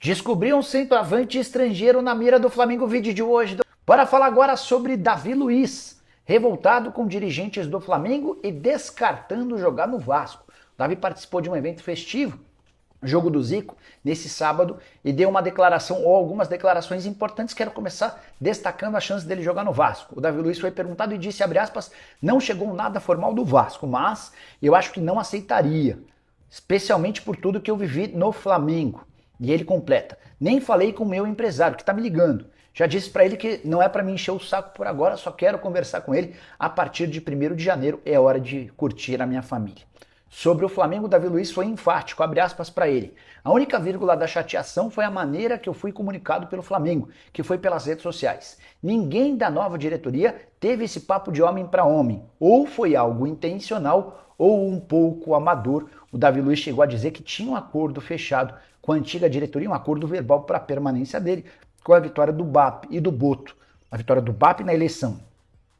Descobri um centroavante estrangeiro na mira do Flamengo, vídeo de hoje. Bora falar agora sobre Davi Luiz, revoltado com dirigentes do Flamengo e descartando jogar no Vasco. O Davi participou de um evento festivo, jogo do Zico, nesse sábado, e deu uma declaração ou algumas declarações importantes. Quero começar destacando a chance dele jogar no Vasco. O Davi Luiz foi perguntado e disse, abre aspas, não chegou nada formal do Vasco, mas eu acho que não aceitaria, especialmente por tudo que eu vivi no Flamengo. E ele completa, nem falei com o meu empresário, que tá me ligando. Já disse para ele que não é para me encher o saco por agora, só quero conversar com ele a partir de 1º de janeiro, é hora de curtir a minha família. Sobre o Flamengo, Davi Luiz foi enfático, abre aspas para ele. A única vírgula da chateação foi a maneira que eu fui comunicado pelo Flamengo, que foi pelas redes sociais. Ninguém da nova diretoria teve esse papo de homem para homem. Ou foi algo intencional ou um pouco amador. O Davi Luiz chegou a dizer que tinha um acordo fechado com a antiga diretoria, um acordo verbal para a permanência dele, com a vitória do BAP e do Boto. A vitória do BAP na eleição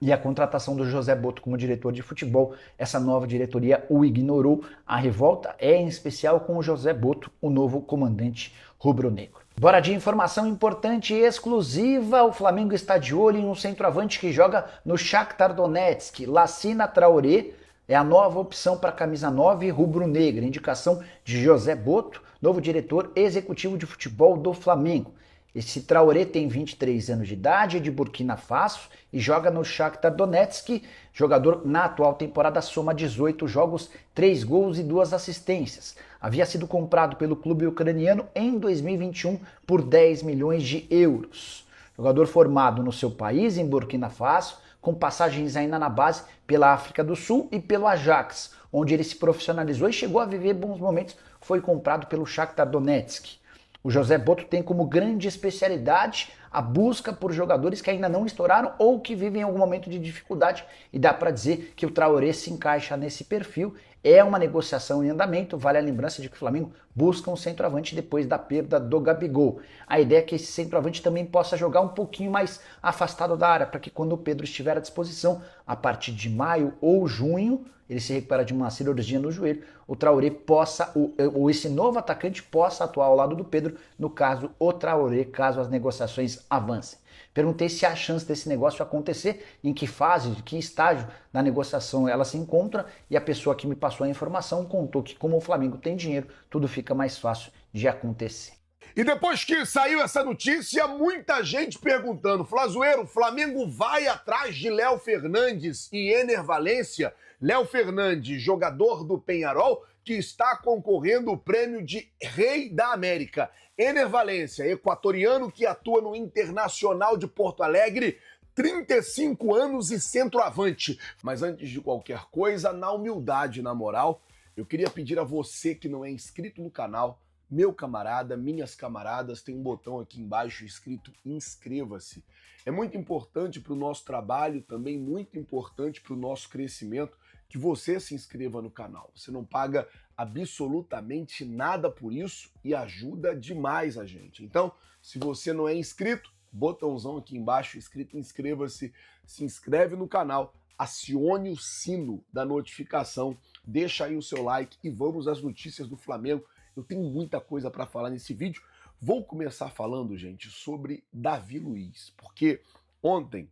e a contratação do José Boto como diretor de futebol, essa nova diretoria o ignorou. A revolta é em especial com o José Boto, o novo comandante rubro-negro. Bora de informação importante e exclusiva, o Flamengo está de olho em um centroavante que joga no Shakhtar Donetsk, Lassina Traoré, é a nova opção para a camisa 9 rubro-negra, indicação de José Boto, novo diretor executivo de futebol do Flamengo. Esse Traoré tem 23 anos de idade, é de Burkina Faso e joga no Shakhtar Donetsk. Jogador na atual temporada soma 18 jogos, 3 gols e 2 assistências. Havia sido comprado pelo clube ucraniano em 2021 por 10 milhões de euros. Jogador formado no seu país, em Burkina Faso, com passagens ainda na base pela África do Sul e pelo Ajax, onde ele se profissionalizou e chegou a viver bons momentos, foi comprado pelo Shakhtar Donetsk. O José Boto tem como grande especialidade a busca por jogadores que ainda não estouraram ou que vivem em algum momento de dificuldade, e dá para dizer que o Traoré se encaixa nesse perfil. É uma negociação em andamento, vale a lembrança de que o Flamengo busca um centroavante depois da perda do Gabigol. A ideia é que esse centroavante também possa jogar um pouquinho mais afastado da área, para que quando o Pedro estiver à disposição, a partir de maio ou junho, ele se recupera de uma cirurgia no joelho, o Traoré possa, ou esse novo atacante possa atuar ao lado do Pedro, no caso o Traoré, caso as negociações avancem. Perguntei se há chance desse negócio acontecer, em que fase, de que estágio da negociação ela se encontra, e a pessoa que me passou a informação contou que como o Flamengo tem dinheiro, tudo fica mais fácil de acontecer. E depois que saiu essa notícia, muita gente perguntando, Flazoeiro, o Flamengo vai atrás de Léo Fernandes e Ener Valencia? Léo Fernandes, jogador do Peñarol, que está concorrendo o prêmio de Rei da América. Ener Valencia, equatoriano que atua no Internacional de Porto Alegre, 35 anos e centroavante. Mas antes de qualquer coisa, na humildade e na moral, eu queria pedir a você que não é inscrito no canal, meu camarada, minhas camaradas, tem um botão aqui embaixo escrito inscreva-se. É muito importante para o nosso trabalho, também muito importante para o nosso crescimento, que você se inscreva no canal. Você não paga absolutamente nada por isso e ajuda demais a gente. Então, se você não é inscrito, botãozão aqui embaixo escrito inscreva-se, se inscreve no canal, acione o sino da notificação, deixa aí o seu like e vamos às notícias do Flamengo. Eu tenho muita coisa para falar nesse vídeo. Vou começar falando, gente, sobre Davi Luiz, porque ontem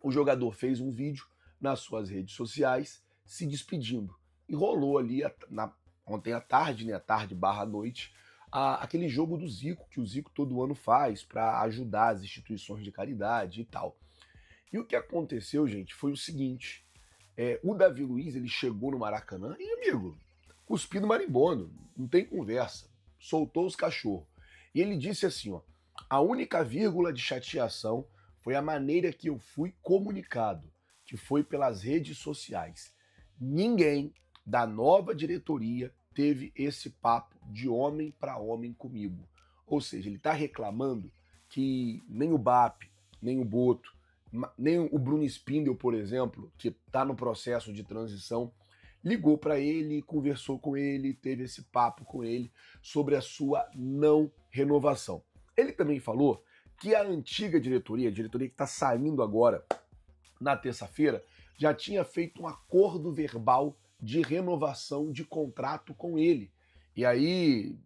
o jogador fez um vídeo nas suas redes sociais se despedindo. E rolou ali ontem à tarde, né, à tarde/noite, aquele jogo do Zico, que o Zico todo ano faz para ajudar as instituições de caridade e tal. E o que aconteceu, gente, foi o seguinte, o Davi Luiz, ele chegou no Maracanã e, amigo, cuspindo marimbondo, não tem conversa, soltou os cachorros. E ele disse assim, ó, a única vírgula de chateação foi a maneira que eu fui comunicado, que foi pelas redes sociais. Ninguém da nova diretoria teve esse papo de homem para homem comigo. Ou seja, ele está reclamando que nem o BAP, nem o Boto, nem o Bruno Spindel, por exemplo, que está no processo de transição, ligou para ele, conversou com ele, teve esse papo com ele sobre a sua não renovação. Ele também falou que a antiga diretoria, a diretoria que está saindo agora na terça-feira, já tinha feito um acordo verbal de renovação de contrato com ele. E aí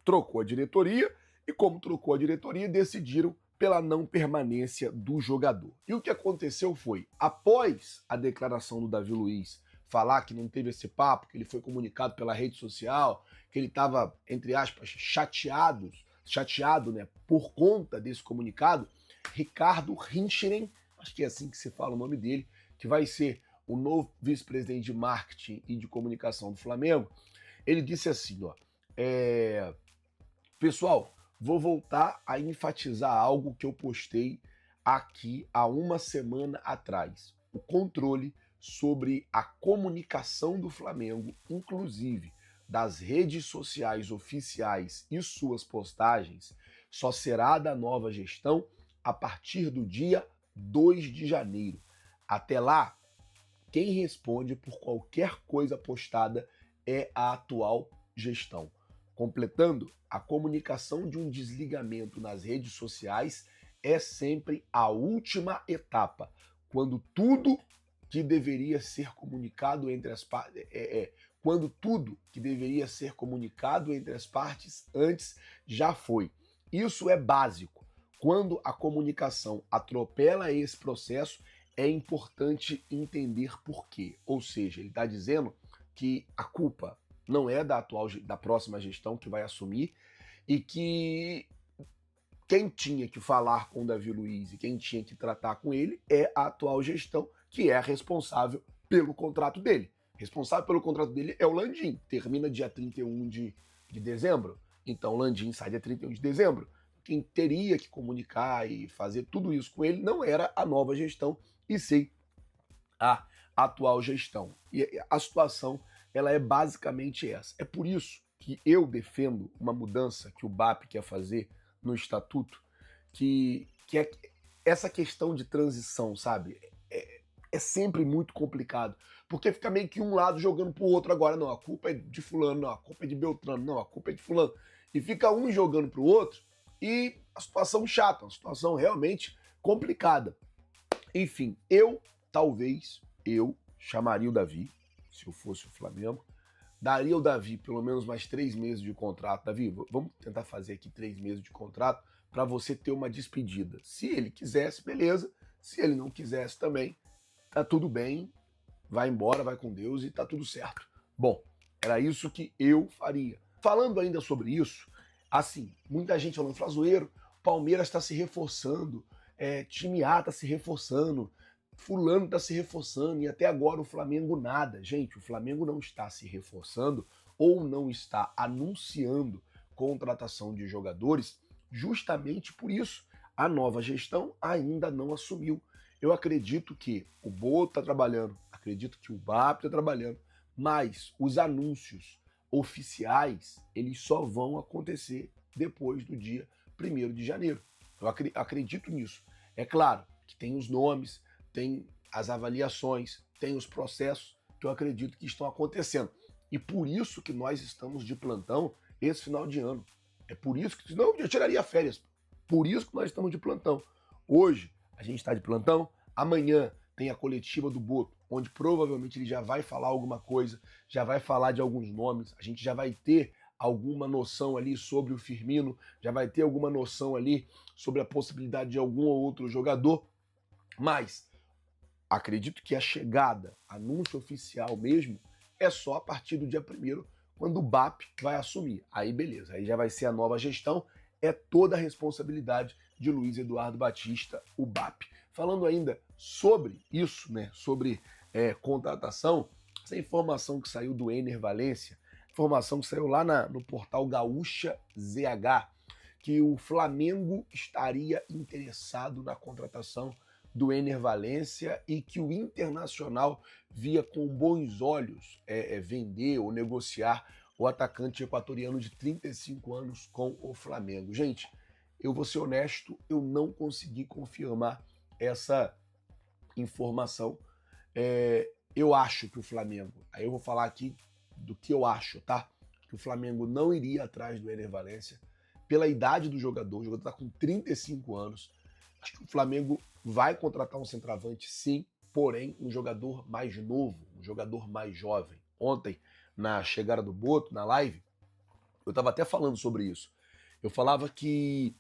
trocou a diretoria E como trocou a diretoria, decidiram pela não permanência do jogador. E o que aconteceu foi, após a declaração do Davi Luiz falar que não teve esse papo, que ele foi comunicado pela rede social, que ele estava, entre aspas, chateado, né, por conta desse comunicado, Ricardo Rincheren, acho que é assim que se fala o nome dele, que vai ser o novo vice-presidente de marketing e de comunicação do Flamengo, ele disse assim, ó, pessoal, vou voltar a enfatizar algo que eu postei aqui há uma semana atrás. O controle sobre a comunicação do Flamengo, inclusive das redes sociais oficiais e suas postagens, só será da nova gestão a partir do dia 2 de janeiro. Até lá, quem responde por qualquer coisa postada é a atual gestão. Completando, a comunicação de um desligamento nas redes sociais é sempre a última etapa, quando tudo que deveria ser comunicado entre as partes quando tudo que deveria ser comunicado entre as partes antes já foi. Isso é básico. Quando a comunicação atropela esse processo, é importante entender por quê. Ou seja, ele está dizendo que a culpa não é da próxima gestão que vai assumir e que quem tinha que falar com o Davi Luiz e quem tinha que tratar com ele é a atual gestão, que é a responsável pelo contrato dele. Responsável pelo contrato dele é o Landim, termina dia 31 de dezembro, então o Landim sai dia 31 de dezembro. Quem teria que comunicar e fazer tudo isso com ele não era a nova gestão, e sim a atual gestão. E a situação ela é basicamente essa. É por isso que eu defendo uma mudança que o BAP quer fazer no estatuto, que é essa questão de transição, sabe? É sempre muito complicado, porque fica meio que um lado jogando pro outro agora, não, a culpa é de fulano, não, a culpa é de Beltrano, não, a culpa é de fulano, e fica um jogando pro outro, e a situação chata, uma situação realmente complicada. Enfim, talvez eu chamaria o Davi, se eu fosse o Flamengo, daria ao Davi pelo menos mais 3 meses de contrato. Davi, vamos tentar fazer aqui 3 meses de contrato para você ter uma despedida. Se ele quisesse, beleza. Se ele não quisesse também, tá tudo bem. Vai embora, vai com Deus e tá tudo certo. Bom, era isso que eu faria. Falando ainda sobre isso, assim, muita gente falando, Flazoeiro, Palmeiras está se reforçando, time A está se reforçando, fulano está se reforçando e até agora o Flamengo nada. Gente, o Flamengo não está se reforçando ou não está anunciando contratação de jogadores justamente por isso. A nova gestão ainda não assumiu. Eu acredito que o Boto está trabalhando, acredito que o BAP está trabalhando, mas os anúncios oficiais, eles só vão acontecer depois do dia 1º de janeiro. Eu acredito nisso. É claro que tem os nomes, tem as avaliações, tem os processos que eu acredito que estão acontecendo. E por isso que nós estamos de plantão esse final de ano. É por isso que, senão eu já tiraria férias. Por isso que nós estamos de plantão. Hoje a gente está de plantão, amanhã tem a coletiva do Boto, onde provavelmente ele já vai falar alguma coisa, já vai falar de alguns nomes, a gente já vai ter alguma noção ali sobre o Firmino, já vai ter alguma noção ali sobre a possibilidade de algum ou outro jogador, mas acredito que a chegada, anúncio oficial mesmo, é só a partir do dia 1º, quando o BAP vai assumir. Aí beleza, aí já vai ser a nova gestão, é toda a responsabilidade de Luiz Eduardo Batista, o BAP. Falando ainda sobre isso, né, sobre contratação, essa informação que saiu do Ener Valencia, informação que saiu lá no portal Gaúcha ZH, que o Flamengo estaria interessado na contratação do Ener Valencia e que o Internacional via com bons olhos vender ou negociar o atacante equatoriano de 35 anos com o Flamengo. Gente, eu vou ser honesto, eu não consegui confirmar essa informação. Eu acho que o Flamengo, aí eu vou falar aqui do que eu acho, tá? Que o Flamengo não iria atrás do Ener Valencia pela idade do jogador. O jogador está com 35 anos. Acho que o Flamengo vai contratar um centroavante, sim, porém um jogador mais novo, um jogador mais jovem. Ontem, na chegada do Boto, na live, eu estava até falando sobre isso. Eu falava que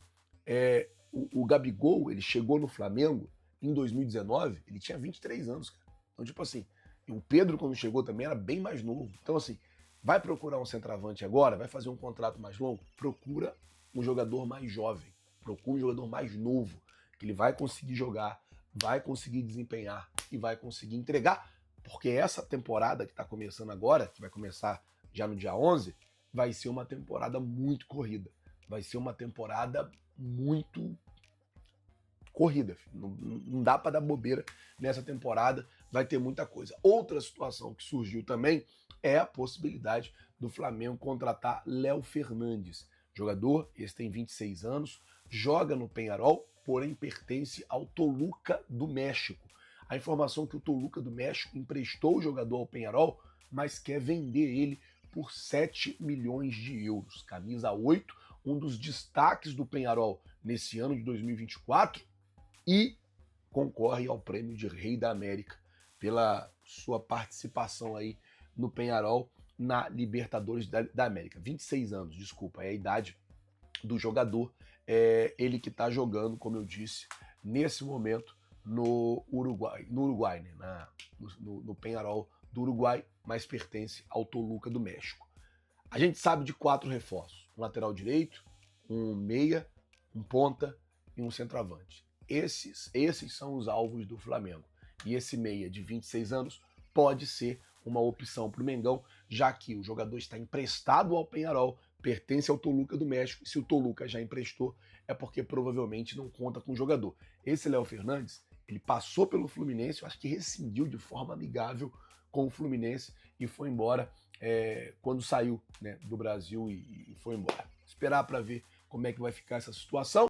o Gabigol, ele chegou no Flamengo em 2019, ele tinha 23 anos, cara. Então, tipo assim, o Pedro, quando chegou, também era bem mais novo. Então, assim, vai procurar um centroavante agora, vai fazer um contrato mais longo, procura um jogador mais jovem, procura um jogador mais novo, que ele vai conseguir jogar, vai conseguir desempenhar e vai conseguir entregar, porque essa temporada que está começando agora, que vai começar já no dia 11, vai ser uma temporada muito corrida. Vai ser uma temporada muito corrida. Filho. Não dá para dar bobeira nessa temporada, vai ter muita coisa. Outra situação que surgiu também é a possibilidade do Flamengo contratar Léo Fernandes. Jogador, esse tem 26 anos, joga no Peñarol, porém pertence ao Toluca do México. A informação é que o Toluca do México emprestou o jogador ao Peñarol, mas quer vender ele por 7 milhões de euros. Camisa 8, um dos destaques do Peñarol nesse ano de 2024 e concorre ao prêmio de Rei da América pela sua participação aí no Peñarol na Libertadores da América. 26 anos, desculpa, é a idade do jogador. É ele que está jogando, como eu disse, nesse momento no Uruguai, né? no Peñarol do Uruguai, mas pertence ao Toluca do México. A gente sabe de 4 reforços: um lateral direito, um meia, um ponta e um centroavante. Esses são os alvos do Flamengo. E esse meia de 26 anos pode ser uma opção para o Mengão, já que o jogador está emprestado ao Peñarol, pertence ao Toluca do México, e se o Toluca já emprestou, é porque provavelmente não conta com o jogador. Esse Léo Fernandes, ele passou pelo Fluminense, eu acho que rescindiu de forma amigável com o Fluminense e foi embora quando saiu, né, do Brasil e foi embora. Esperar para ver como é que vai ficar essa situação.